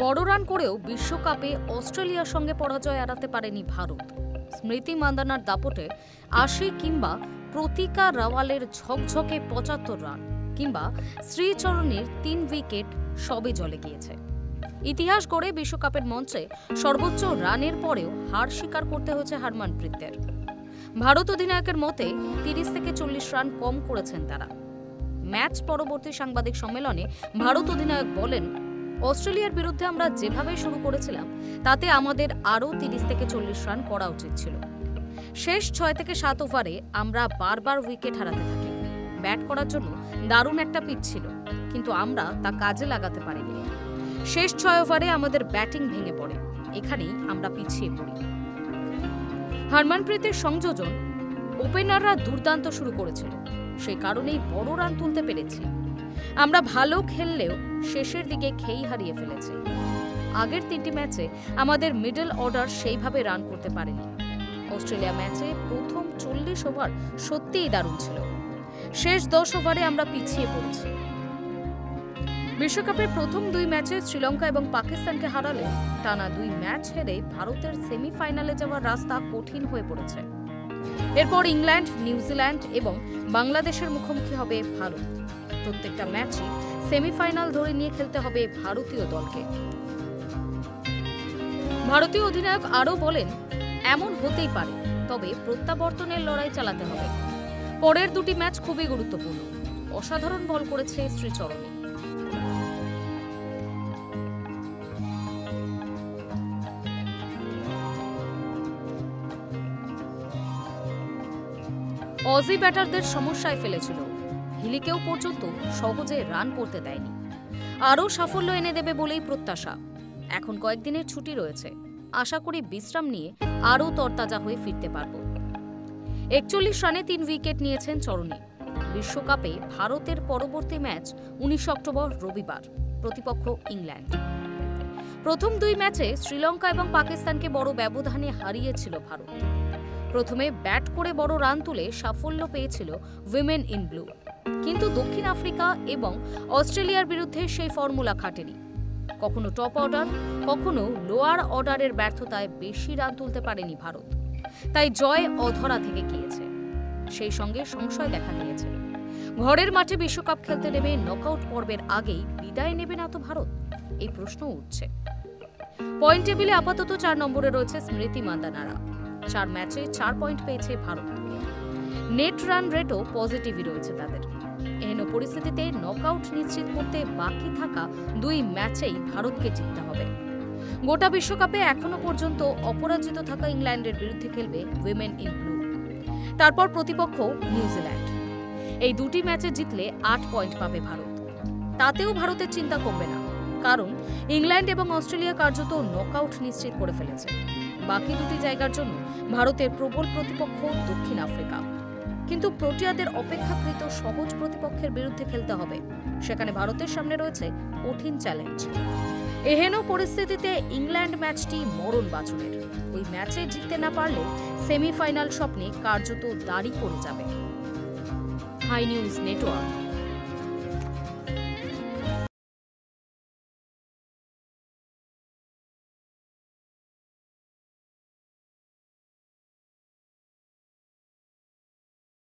বড় রান করেও বিশ্বকাপে অস্ট্রেলিয়ার সঙ্গে পরাজয় এড়াতে পারেনি ভারত। স্মৃতি মান্দানার দাপটে ৮০ কিংবা প্রতিকা রাওয়ালের ঝকঝকে ৭৫ রান কিংবা শ্রীচরণের ৩ উইকেট সবে জলে গিয়েছে। ইতিহাস গড়ে বিশ্বকাপের মঞ্চে সর্বোচ্চ রানের পরেও হার স্বীকার করতে হয়েছে হারমানপ্রীতের। ভারত অধিনায়কের মতে ৩০ থেকে ৪০ রান কম করেছেন তারা। ম্যাচ পরবর্তী সাংবাদিক সম্মেলনে ভারত অধিনায়ক বলেন, অস্ট্রেলিয়ার বিরুদ্ধে আমরা যেভাবে শুরু করেছিলাম তাতে আমাদের আরও ৩০ থেকে ৪০ রান করা উচিত ছিল। শেষ ৬ থেকে ৭ ওভারে আমরা বারবার উইকেট হারাতে থাকি। ব্যাট করার জন্য দারুণ একটা পিচ ছিল, কিন্তু আমরা তা কাজে লাগাতে পারিনি। শেষ ৬ ওভারে আমাদের ব্যাটিং ভেঙে পড়ে, এখানেই আমরা পিছিয়ে পড়ি। হারমানপ্রীতের সংযোজন, ওপেনাররা দুর্দান্ত শুরু করেছিল, সেই কারণেই বড় রান তুলতে পেরেছি। আমরা ভালো খেললেও শেষের দিকে খেই হারিয়ে ফেলেছি। আগের ৩টি ম্যাচে আমাদের মিডল অর্ডার সেইভাবে রান করতে পারেনি। অস্ট্রেলিয়া ম্যাচে প্রথম ৪০ ওভার সত্যিই দারুণ ছিল, শেষ ১০ ওভারে আমরা পিছিয়ে পড়েছি। বিশ্বকাপের প্রথম ২ ম্যাচে শ্রীলঙ্কা এবং পাকিস্তানকে হারালে টানা ২ ম্যাচ হেরে ভারতের সেমিফাইনালে যাওয়ার রাস্তা কঠিন হয়ে পড়েছে। এরপর ইংল্যান্ড, নিউজিল্যান্ড এবং বাংলাদেশের মুখোমুখি হবে ভারত। প্রত্যেকটা ম্যাচই সেমিফাইনাল ধরে নিয়ে খেলতে হবে ভারতীয় দলকে। ভারতীয় অধিনায়ক আরও বলেন, এমন হতেই পারে, তবে প্রত্যাবর্তনের লড়াই চালাতে হবে। পরের ২টি ম্যাচ খুবই গুরুত্বপূর্ণ। অসাধারণ বল করেছে শ্রীচরণী। অজি ব্যাটারদের সমস্যায় ফেলেছিল, হিলিকেও পর্যন্ত সহজে রান করতে দেয়নি। আরও সাফল্য এনে দেবে বলেই প্রত্যাশা। এখন কয়েকদিনের ছুটি রয়েছে, আশা করি বিশ্রাম নিয়ে আরও তরতাজা হয়ে ফিরতে পারব। ৪১ রানে ৩ উইকেট নিয়েছেন চরণী। বিশ্বকাপে ভারতের পরবর্তী ম্যাচ ১৯ অক্টোবর রবিবার, প্রতিপক্ষ ইংল্যান্ড। প্রথম ২ ম্যাচে শ্রীলঙ্কা এবং পাকিস্তানকে বড় ব্যবধানে হারিয়েছিল ভারত। প্রথমে ব্যাট করে বড় রান তুলে সাফল্য পেয়েছিল উইমেন ইন ব্লু, কিন্তু দক্ষিণ আফ্রিকা এবং অস্ট্রেলিয়ার বিরুদ্ধে সেই ফর্মুলা খাটেনি। কখনো টপ অর্ডার, কখনো লোয়ার অর্ডারের ব্যর্থতায় বেশি রান তুলতে পারেনি ভারত, তাই জয় অধরা থেকে গিয়েছে। সেই সঙ্গে সংশয় দেখা দিয়েছে, ঘরের মাঠে বিশ্বকাপ খেলতে নেমে নকআউট পর্বের আগেই বিদায় নেবে না তো ভারত, এই প্রশ্ন উঠছে। পয়েন্ট টেবিলে আপাতত ৪ নম্বরে রয়েছে স্মৃতি মান্দানারা। ৪ ম্যাচে ৪ পয়েন্ট পেয়েছে ভারত। নেট রান রেটও পজিটিভই রয়েছে তাদের। এহেন পরিস্থিতিতে নকআউট নিশ্চিত করতে বাকি থাকা ২ ম্যাচেই ভারতকে জিততে হবে। গোটা বিশ্বকাপে এখনো পর্যন্ত অপরাজিত থাকা ইংল্যান্ডের বিরুদ্ধে খেলবে উইমেন ইন ব্লু। তারপর প্রতিপক্ষ নিউজিল্যান্ড। এই ২টি ম্যাচে জিতলে ৮ পয়েন্ট পাবে ভারত। তাতেও ভারতের চিন্তা কমবে না, কারণ ইংল্যান্ড এবং অস্ট্রেলিয়া কার্যত নকআউট নিশ্চিত করে ফেলেছে। বাকি ২টি জায়গার জন্য ভারতের প্রবল প্রতিপক্ষ দক্ষিণ আফ্রিকা। কিন্তু প্রোটিয়াদের অপেক্ষাকৃত সহজ প্রতিপক্ষের বিরুদ্ধে খেলতে হবে, সেখানে ভারতের সামনে রয়েছে কঠিন চ্যালেঞ্জ। এহেন পরিস্থিতিতে ইংল্যান্ড ম্যাচটি মরণ বাছনের। ওই ম্যাচে জিততে না পারলে সেমিফাইনাল স্বপ্নে কার্যত দাঁড়ি পড়ে যাবে। Hi News network.